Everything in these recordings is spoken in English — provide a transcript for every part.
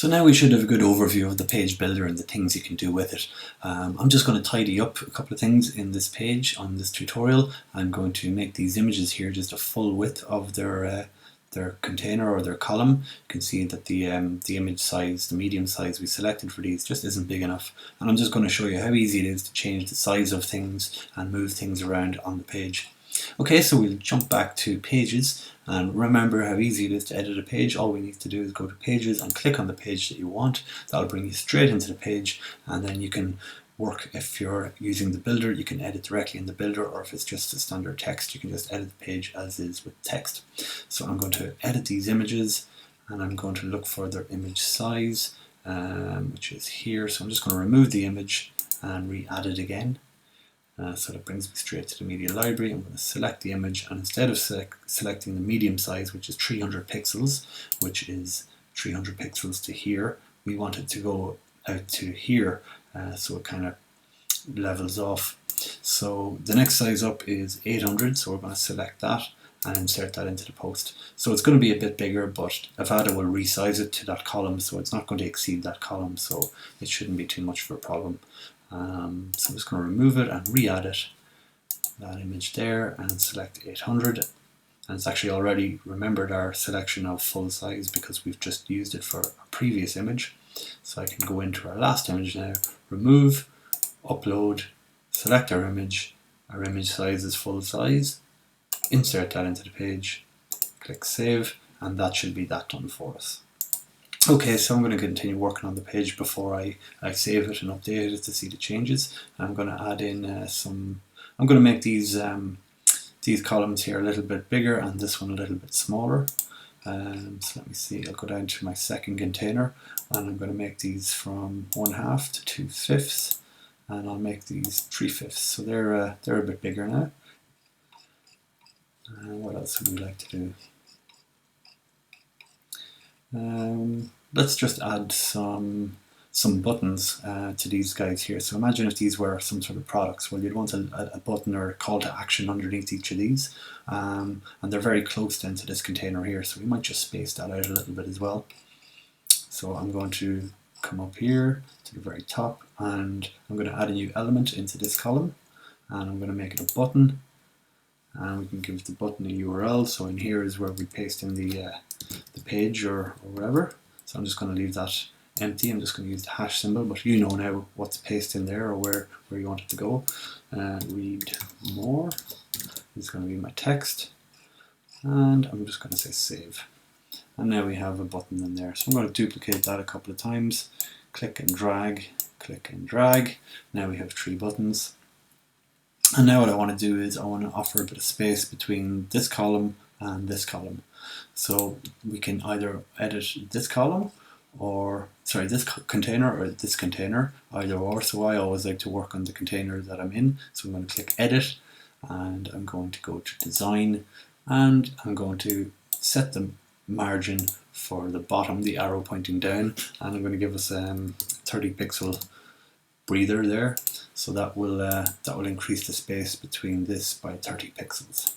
So now we should have a good overview of the page builder and the things you can do with it. I'm just going to tidy up a couple of things in this page on this tutorial. I'm going to make these images here just a full width of their container or their column. You can see that the image size, the medium size we selected for these just isn't big enough. And I'm just going to show you how easy it is to change the size of things and move things around on the page. Okay, so we'll jump back to pages, and remember how easy it is to edit a page. All we need to do is go to pages and click on the page that you want. That'll bring you straight into the page, and then you can work. If you're using the builder, you can edit directly in the builder, or if it's just a standard text, you can just edit the page as is with text. So I'm going to edit these images, and I'm going to look for their image size, which is here. So I'm just going to remove the image and re-add it again. So that brings me straight to the media library. I'm going to select the image, and instead of selecting the medium size, which is 300 pixels, which is 300 pixels to here, we want it to go out to here, so it kind of levels off. So the next size up is 800, so we're going to select that and insert that into the post. So it's going to be a bit bigger, but Avada will resize it to that column, so it's not going to exceed that column, so it shouldn't be too much of a problem. So I'm just going to remove it and re-add it, that image there, and select 800. And it's actually already remembered our selection of full size because we've just used it for a previous image. So I can go into our last image now, remove, upload, select our image size is full size, insert that into the page, click save, and that should be that done for us. Okay, so I'm going to continue working on the page before I save it and update it to see the changes. I'm going to add in I'm going to make these columns here a little bit bigger and this one a little bit smaller. So let me see, I'll go down to my second container, and I'm going to make these from 1/2 to 2/5, and I'll make these 3/5. So they're a bit bigger now. What else would we like to do? Let's just add some buttons to these guys here. So imagine if these were some sort of products. Well, you'd want a button or a call to action underneath each of these, and they're very close then to this container here, so we might just space that out a little bit as well. So I'm going to come up here to the very top, and I'm going to add a new element into this column, and I'm going to make it a button, and we can give the button a URL. So in here is where we paste in the page or whatever. So I'm just going to leave that empty. I'm just going to use the hash symbol, but you know now what to paste in there or where you want it to go. Read more is going to be my text, and I'm just going to say save. And now we have a button in there. So I'm going to duplicate that a couple of times, click and drag, click and drag. Now we have 3 buttons. And now what I want to do is I want to offer a bit of space between this column and this column. So we can either edit this column, or sorry, this container or this container, either or. So I always like to work on the container that I'm in. So I'm going to click edit, and I'm going to go to design, and I'm going to set the margin for the bottom, the arrow pointing down, and I'm going to give us a 30 pixel breather there. So that will increase the space between this by 30 pixels.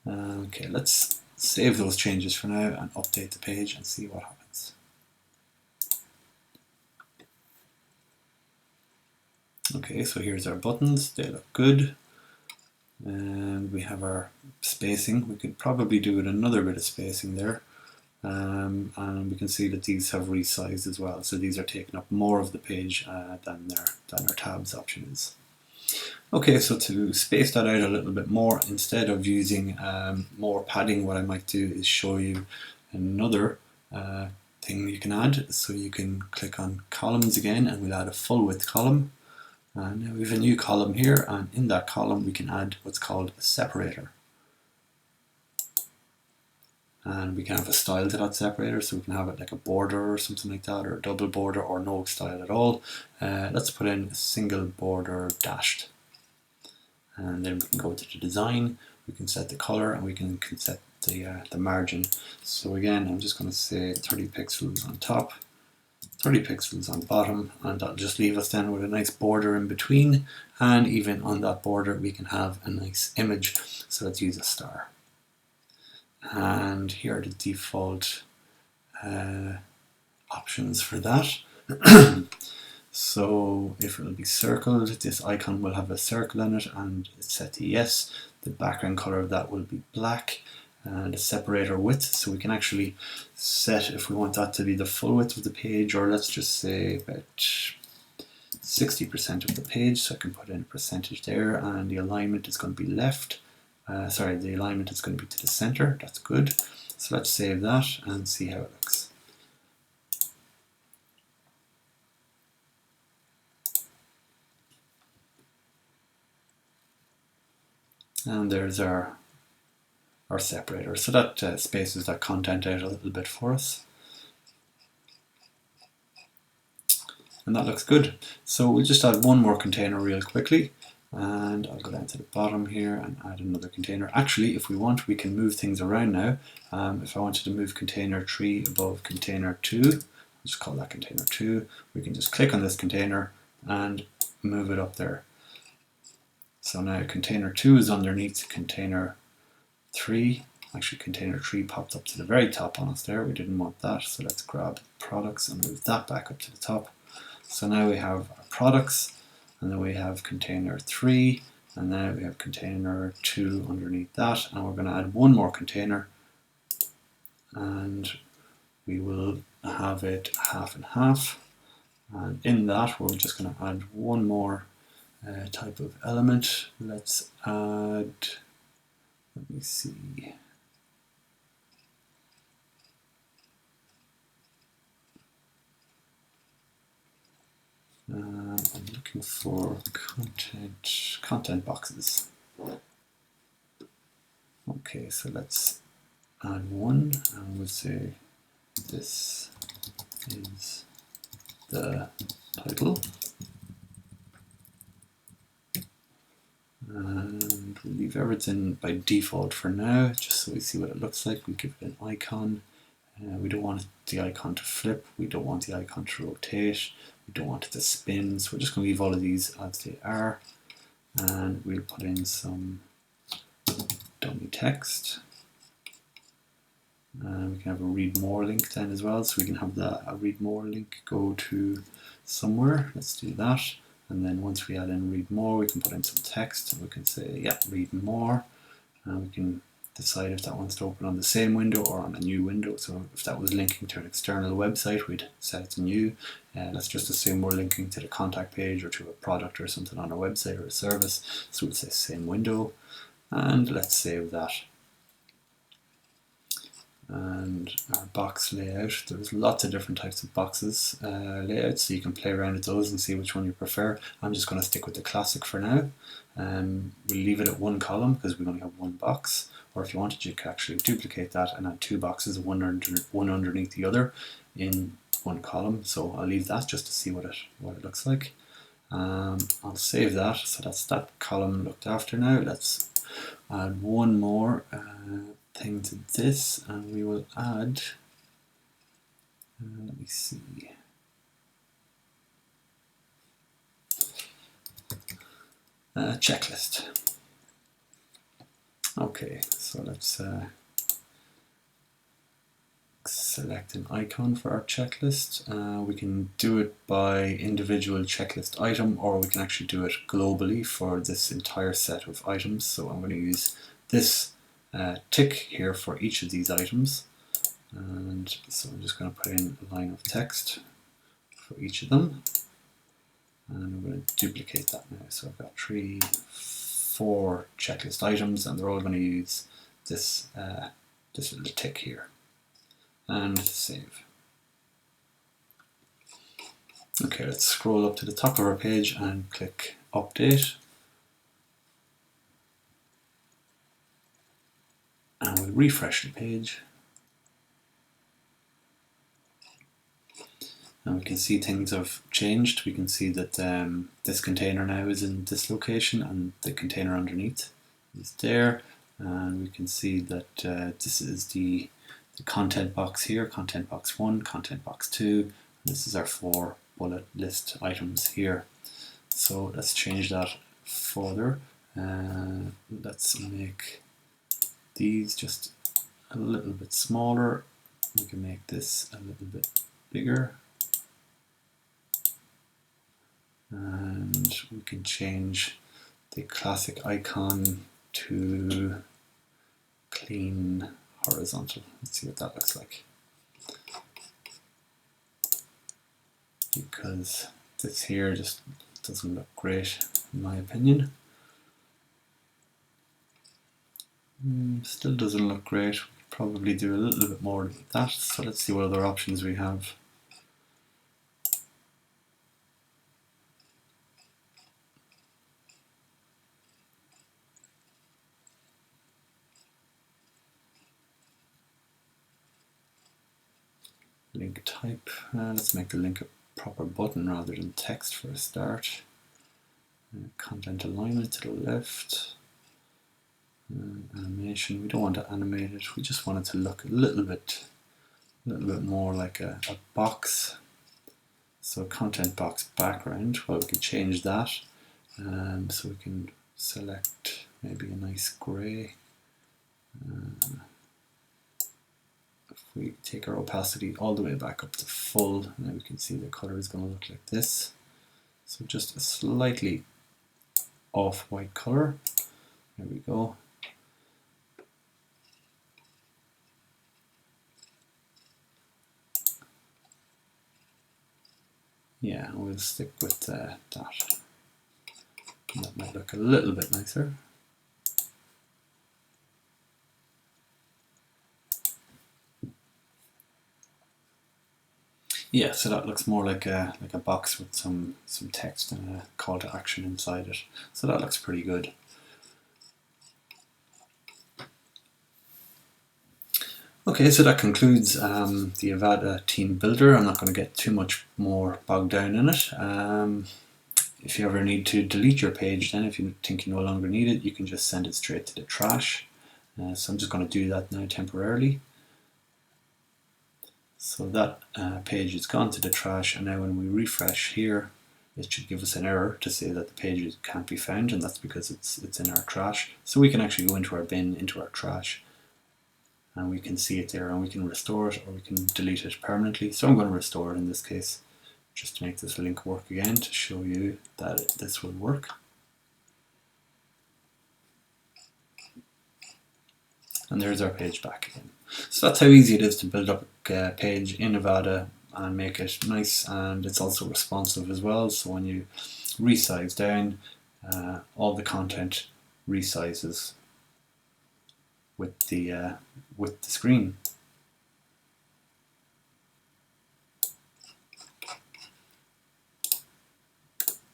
Okay, let's save those changes for now and update the page and see what happens. Okay, so here's our buttons. They look good. And we have our spacing. We could probably do with another bit of spacing there. And we can see that these have resized as well. So these are taking up more of the page than our tabs option is. Okay, so to space that out a little bit more, instead of using more padding, what I might do is show you another thing you can add. So you can click on columns again, and we'll add a full width column. And now we have a new column here, and in that column we can add what's called a separator. And we can have a style to that separator, so we can have it like a border or something like that, or a double border, or no style at all. Let's put in a single border dashed. And then we can go to the design, we can set the color, and we can set the margin. So again, I'm just going to say 30 pixels on top, 30 pixels on bottom, and that'll just leave us then with a nice border in between, and even on that border we can have a nice image. So let's use a star. And here are the default options for that. So if it will be circled, this icon will have a circle in it and it's set to yes. The background color of that will be black, and a separator width, so we can actually set if we want that to be the full width of the page, or let's just say about 60% of the page, so I can put in a percentage there, and the alignment is going to be left. The alignment is going to be to the center. That's good. So let's save that and see how it looks. And there's our separator. So that spaces that content out a little bit for us. And that looks good. So we'll just add one more container real quickly. And I'll go down to the bottom here and add another container. Actually, if we want, we can move things around now. If I wanted to move container 3 above container 2, I'll just call that container 2. We can just click on this container and move it up there. So now container 2 is underneath container 3. Actually, container 3 popped up to the very top on us there. We didn't want that, so let's grab products and move that back up to the top. So now we have our products, and then we have container 3, and now we have container 2 underneath that, and we're going to add one more container, and we will have it half and half. And in that, we're just going to add one more type of element. Let's add, let me see. I'm looking for content boxes. Okay, so let's add one, and we'll say this is the title. And we'll leave everything by default for now, just so we see what it looks like. We give it an icon. We don't want the icon to flip. We don't want the icon to rotate. We don't want it to spin. So we're just going to leave all of these as they are. And we'll put in some dummy text. And we can have a read more link then as well. So we can have a read more link go to somewhere. Let's do that. And then once we add in read more, we can put in some text. And we can say, yeah, read more. And we can decide if that wants to open on the same window or on a new window. So if that was linking to an external website, we'd set it to new. Let's just assume we're linking to the contact page or to a product or something on a website or a service. So we'll say same window, and let's save that. And our box layout, there's lots of different types of boxes layouts, so you can play around with those and see which one you prefer. I'm just going to stick with the classic for now. We'll leave it at one column because we only have one box. Or if you wanted, you could actually duplicate that and add two boxes, one underneath the other in one column. So I'll leave that just to see what it looks like. I'll save that. So that's that column looked after now. Let's add one more thing to this, and we will add, let me see, a checklist. Okay, so let's select an icon for our checklist. We can do it by individual checklist item, or we can actually do it globally for this entire set of items. So I'm going to use this tick here for each of these items, and so I'm just going to put in a line of text for each of them, and I'm going to duplicate that now. So I've got 4 checklist items, and they're all going to use this this little tick here, and save. Okay, let's scroll up to the top of our page and click update. And we'll refresh the page. And we can see things have changed. We can see that this container now is in this location, and the container underneath is there. And we can see that this is the content box here, content box 1, content box 2. This is our 4 bullet list items here. So let's change that further. Let's make these just a little bit smaller. We can make this a little bit bigger. And we can change the classic icon to clean horizontal. Let's see what that looks like. Because this here just doesn't look great in my opinion. Still doesn't look great. Probably do a little bit more than that. So let's see what other options we have. Link type. Let's make the link a proper button rather than text for a start. Content alignment to the left. Animation. We don't want to animate it. We just want it to look a little bit more like a box. So content box background. Well, we can change that. So we can select maybe a nice grey. If we take our opacity all the way back up to full, now we can see the color is going to look like this. So just a slightly off-white color. There we go. Yeah, we'll stick with that. That might look a little bit nicer. Yeah, so that looks more like a box with some text and a call to action inside it. So that looks pretty good. Okay, so that concludes the Avada Team Builder. I'm not going to get too much more bogged down in it. If you ever need to delete your page, then if you think you no longer need it, you can just send it straight to the trash. So I'm just going to do that now temporarily. So that page is gone to the trash, and now when we refresh here, it should give us an error to say that the page can't be found, and that's because it's in our trash. So we can actually go into our bin, into our trash, and we can see it there, and we can restore it, or we can delete it permanently. So I'm going to restore it in this case, just to make this link work again, to show you that this will work. And there's our page back again. So that's how easy it is to build up a page in Avada and make it nice, and it's also responsive as well. So when you resize down, all the content resizes with the screen.